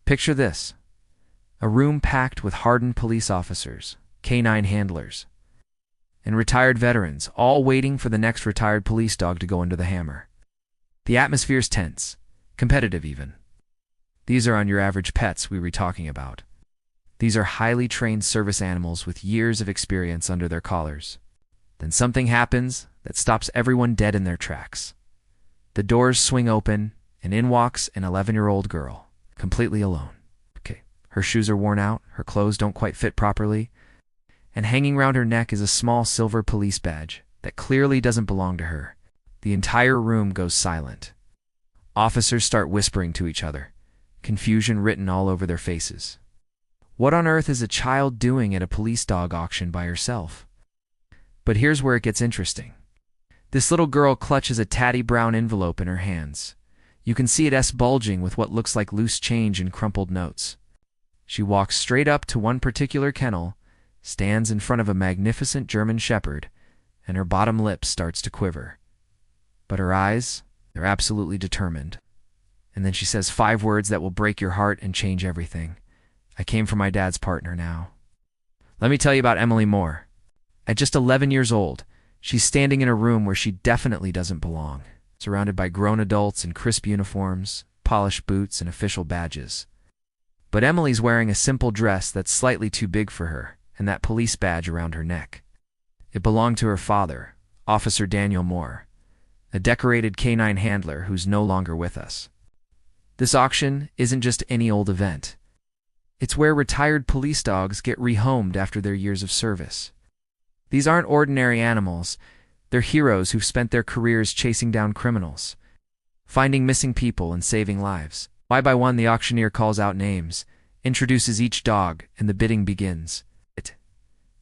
Picture this: a room packed with hardened police officers, canine handlers, and retired veterans, all waiting for the next retired police dog to go under the hammer. The atmosphere's tense, competitive even. These are on your average pets we were talking about. These are highly trained service animals with years of experience under their collars. Then something happens that stops everyone dead in their tracks. The doors swing open, and in walks an 11-year-old girl, completely alone. Her shoes are worn out, her clothes don't quite fit properly, and hanging around her neck is a small silver police badge that clearly doesn't belong to her. The entire room goes silent. Officers start whispering to each other, confusion written all over their faces. What on earth is a child doing at a police dog auction by herself? But here's where it gets interesting. This little girl clutches a tatty brown envelope in her hands. You can see it bulging with what looks like loose change and crumpled notes. She walks straight up to one particular kennel, stands in front of a magnificent German shepherd, and her bottom lip starts to quiver. But her eyes, they're absolutely determined. And then she says 5 words that will break your heart and change everything. I came for my dad's partner now. Let me tell you about Emily Moore. At just 11 years old, she's standing in a room where she definitely doesn't belong, surrounded by grown adults in crisp uniforms, polished boots, and official badges. But Emily's wearing a simple dress that's slightly too big for her, and that police badge around her neck. It belonged to her father, Officer Daniel Moore, a decorated canine handler who's no longer with us. This auction isn't just any old event. It's where retired police dogs get rehomed after their years of service. These aren't ordinary animals. They're heroes who've spent their careers chasing down criminals, finding missing people and saving lives. One by one, the auctioneer calls out names, introduces each dog, and the bidding begins.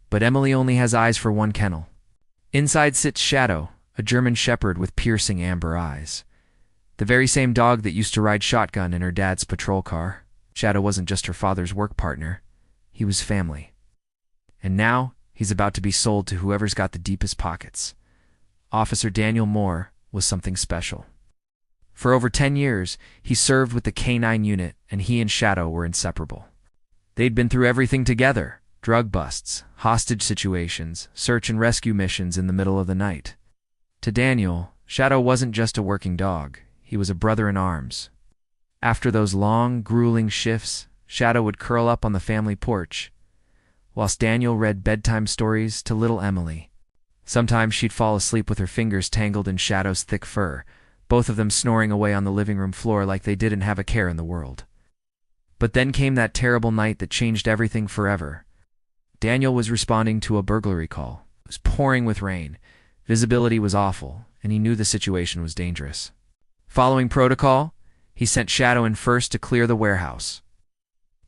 But Emily only has eyes for one kennel. Inside sits Shadow, a German shepherd with piercing amber eyes. The very same dog that used to ride shotgun in her dad's patrol car. Shadow wasn't just her father's work partner. He was family. And now, he's about to be sold to whoever's got the deepest pockets. Officer Daniel Moore was something special. For over 10 years, he served with the K-9 unit, and he and Shadow were inseparable. They'd been through everything together: drug busts, hostage situations, search and rescue missions in the middle of the night. To Daniel, Shadow wasn't just a working dog. He was a brother in arms. After those long, grueling shifts, Shadow would curl up on the family porch, whilst Daniel read bedtime stories to little Emily. Sometimes she'd fall asleep with her fingers tangled in Shadow's thick fur, both of them snoring away on the living room floor like they didn't have a care in the world. But then came that terrible night that changed everything forever. Daniel was responding to a burglary call. It was pouring with rain. Visibility was awful, and he knew the situation was dangerous. Following protocol, he sent Shadow in first to clear the warehouse.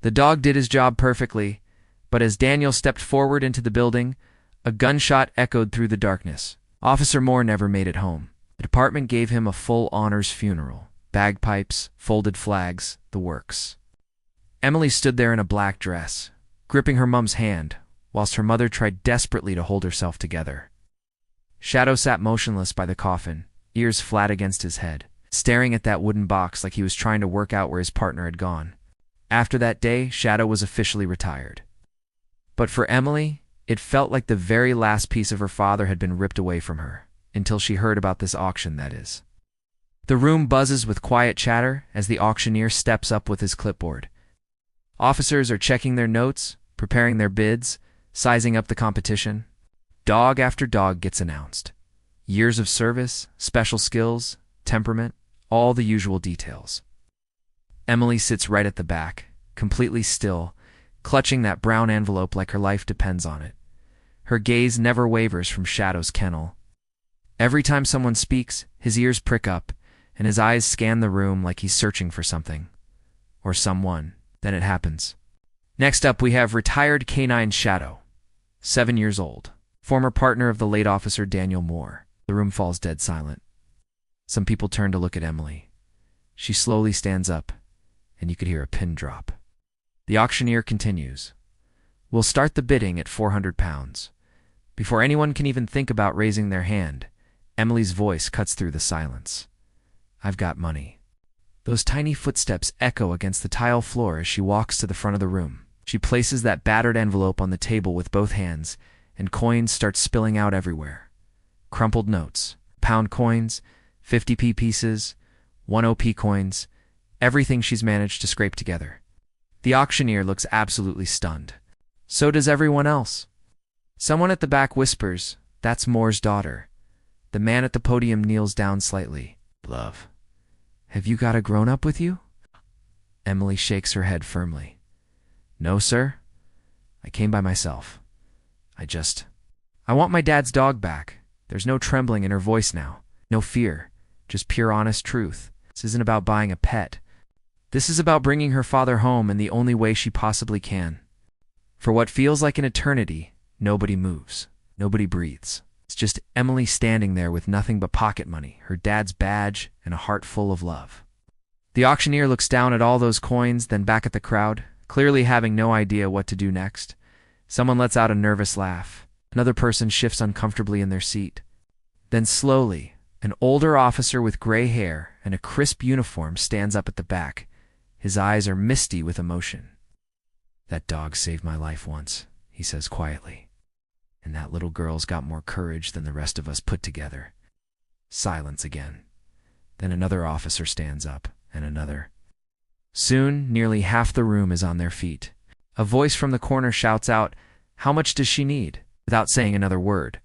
The dog did his job perfectly, but as Daniel stepped forward into the building, a gunshot echoed through the darkness. Officer Moore never made it home. The department gave him a full honors funeral. Bagpipes, folded flags, the works. Emily stood there in a black dress, gripping her mom's hand, whilst her mother tried desperately to hold herself together. Shadow sat motionless by the coffin, ears flat against his head, staring at that wooden box like he was trying to work out where his partner had gone. After that day, Shadow was officially retired. But for Emily, it felt like the very last piece of her father had been ripped away from her, until she heard about this auction, that is. The room buzzes with quiet chatter as the auctioneer steps up with his clipboard. Officers are checking their notes, preparing their bids, sizing up the competition. Dog after dog gets announced. Years of service, special skills, temperament, all the usual details. Emily sits right at the back, completely still, clutching that brown envelope like her life depends on it. Her gaze never wavers from Shadow's kennel. Every time someone speaks, his ears prick up, and his eyes scan the room like he's searching for something. Or someone. Then it happens. Next up, we have retired canine Shadow, 7 years old, former partner of the late Officer Daniel Moore. The room falls dead silent. Some people turn to look at Emily. She slowly stands up, and you could hear a pin drop. The auctioneer continues. We'll start the bidding at £400. Before anyone can even think about raising their hand, Emily's voice cuts through the silence. I've got money. Those tiny footsteps echo against the tile floor as she walks to the front of the room. She places that battered envelope on the table with both hands, and coins start spilling out everywhere. Crumpled notes, pound coins, 50p pieces, 1 OP coins, everything she's managed to scrape together. The auctioneer looks absolutely stunned. So does everyone else. Someone at the back whispers, "That's Moore's daughter." The man at the podium kneels down slightly. "Love, have you got a grown-up with you?" Emily shakes her head firmly. "No, sir. I came by myself. I want my dad's dog back." There's no trembling in her voice now. No fear. Just pure honest truth. This isn't about buying a pet. This is about bringing her father home in the only way she possibly can. For what feels like an eternity, nobody moves. Nobody breathes. It's just Emily standing there with nothing but pocket money, her dad's badge, and a heart full of love. The auctioneer looks down at all those coins, then back at the crowd, clearly having no idea what to do next. Someone lets out a nervous laugh. Another person shifts uncomfortably in their seat. Then slowly, an older officer with gray hair and a crisp uniform stands up at the back. His eyes are misty with emotion. "That dog saved my life once," he says quietly. "And that little girl's got more courage than the rest of us put together." Silence again. Then another officer stands up, and another. Soon, nearly half the room is on their feet. A voice from the corner shouts out, "How much does she need?" without saying another word.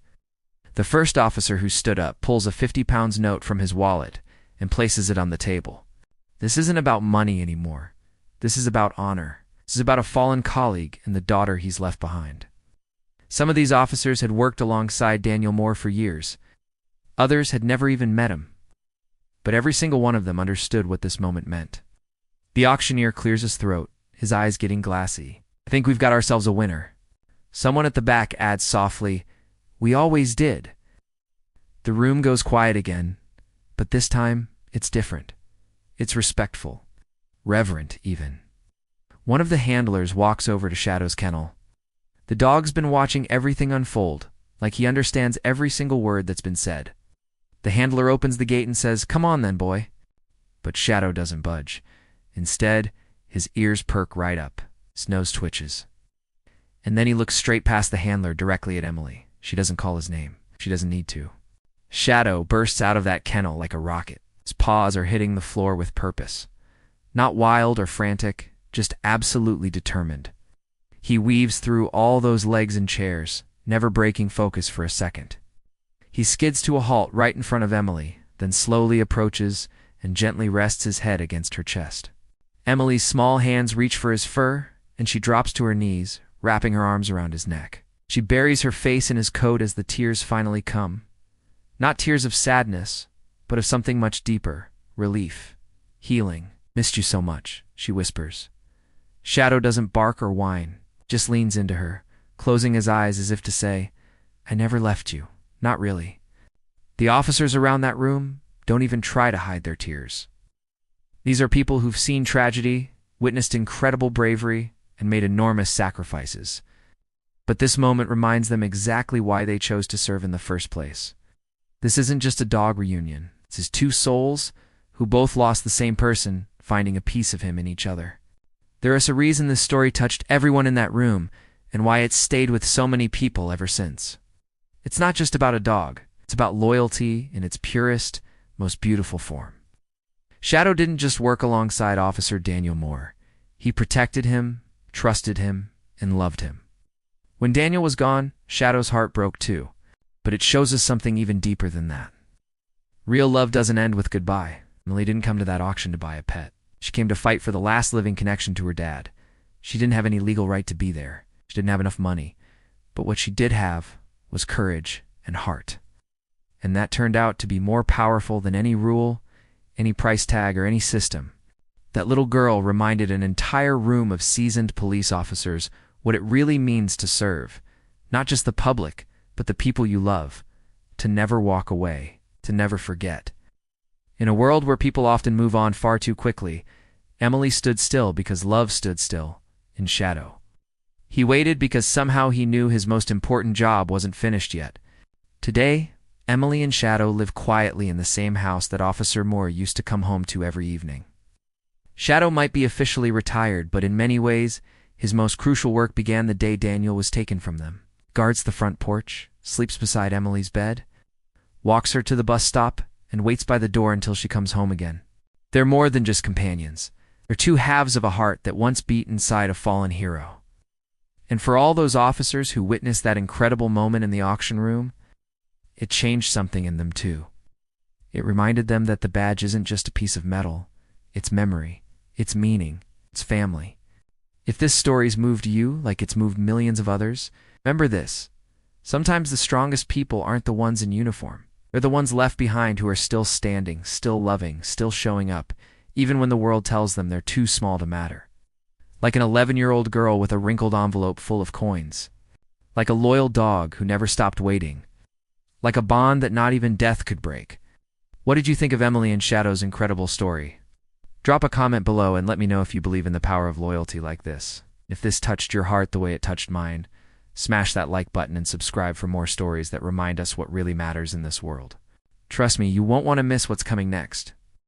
The first officer who stood up pulls a 50-pound note from his wallet and places it on the table. This isn't about money anymore. This is about honor. This is about a fallen colleague and the daughter he's left behind. Some of these officers had worked alongside Daniel Moore for years. Others had never even met him. But every single one of them understood what this moment meant. The auctioneer clears his throat, his eyes getting glassy. "I think we've got ourselves a winner." Someone at the back adds softly, "We always did." The room goes quiet again, but this time it's different. It's respectful, reverent even. One of the handlers walks over to Shadow's kennel. The dog's been watching everything unfold, like he understands every single word that's been said. The handler opens the gate and says, "Come on then, boy." But Shadow doesn't budge. Instead, his ears perk right up, his nose twitches. And then he looks straight past the handler directly at Emily. She doesn't call his name. She doesn't need to. Shadow bursts out of that kennel like a rocket. His paws are hitting the floor with purpose. Not wild or frantic, just absolutely determined. He weaves through all those legs and chairs, never breaking focus for a second. He skids to a halt right in front of Emily, then slowly approaches and gently rests his head against her chest. Emily's small hands reach for his fur, and she drops to her knees, wrapping her arms around his neck. She buries her face in his coat as the tears finally come. Not tears of sadness, but of something much deeper, relief, healing. "Missed you so much," she whispers. Shadow doesn't bark or whine, just leans into her, closing his eyes as if to say, "I never left you, not really." The officers around that room don't even try to hide their tears. These are people who've seen tragedy, witnessed incredible bravery, and made enormous sacrifices. But this moment reminds them exactly why they chose to serve in the first place. This isn't just a dog reunion. This is two souls who both lost the same person, finding a piece of him in each other. There is a reason this story touched everyone in that room, and why it's stayed with so many people ever since. It's not just about a dog. It's about loyalty in its purest, most beautiful form. Shadow didn't just work alongside Officer Daniel Moore. He protected him, trusted him, and loved him. When Daniel was gone, Shadow's heart broke too. But it shows us something even deeper than that. Real love doesn't end with goodbye. Emily didn't come to that auction to buy a pet. She came to fight for the last living connection to her dad. She didn't have any legal right to be there. She didn't have enough money. But what she did have was courage and heart. And that turned out to be more powerful than any rule, any price tag, or any system. That little girl reminded an entire room of seasoned police officers what it really means to serve, not just the public, but the people you love, to never walk away, to never forget. In a world where people often move on far too quickly, Emily stood still because love stood still, in Shadow. He waited because somehow he knew his most important job wasn't finished yet. Today, Emily and Shadow live quietly in the same house that Officer Moore used to come home to every evening. Shadow might be officially retired, but in many ways, his most crucial work began the day Daniel was taken from them. Guards the front porch, sleeps beside Emily's bed, walks her to the bus stop, and waits by the door until she comes home again. They're more than just companions. They're two halves of a heart that once beat inside a fallen hero. And for all those officers who witnessed that incredible moment in the auction room, it changed something in them too. It reminded them that the badge isn't just a piece of metal. It's memory, it's meaning, it's family. If this story's moved you like it's moved millions of others, remember this. Sometimes the strongest people aren't the ones in uniform. They're the ones left behind who are still standing, still loving, still showing up, even when the world tells them they're too small to matter. Like an 11-year-old girl with a wrinkled envelope full of coins. Like a loyal dog who never stopped waiting. Like a bond that not even death could break. What did you think of Emily and Shadow's incredible story? Drop a comment below and let me know if you believe in the power of loyalty like this. If this touched your heart the way it touched mine, smash that like button and subscribe for more stories that remind us what really matters in this world. Trust me, you won't want to miss what's coming next.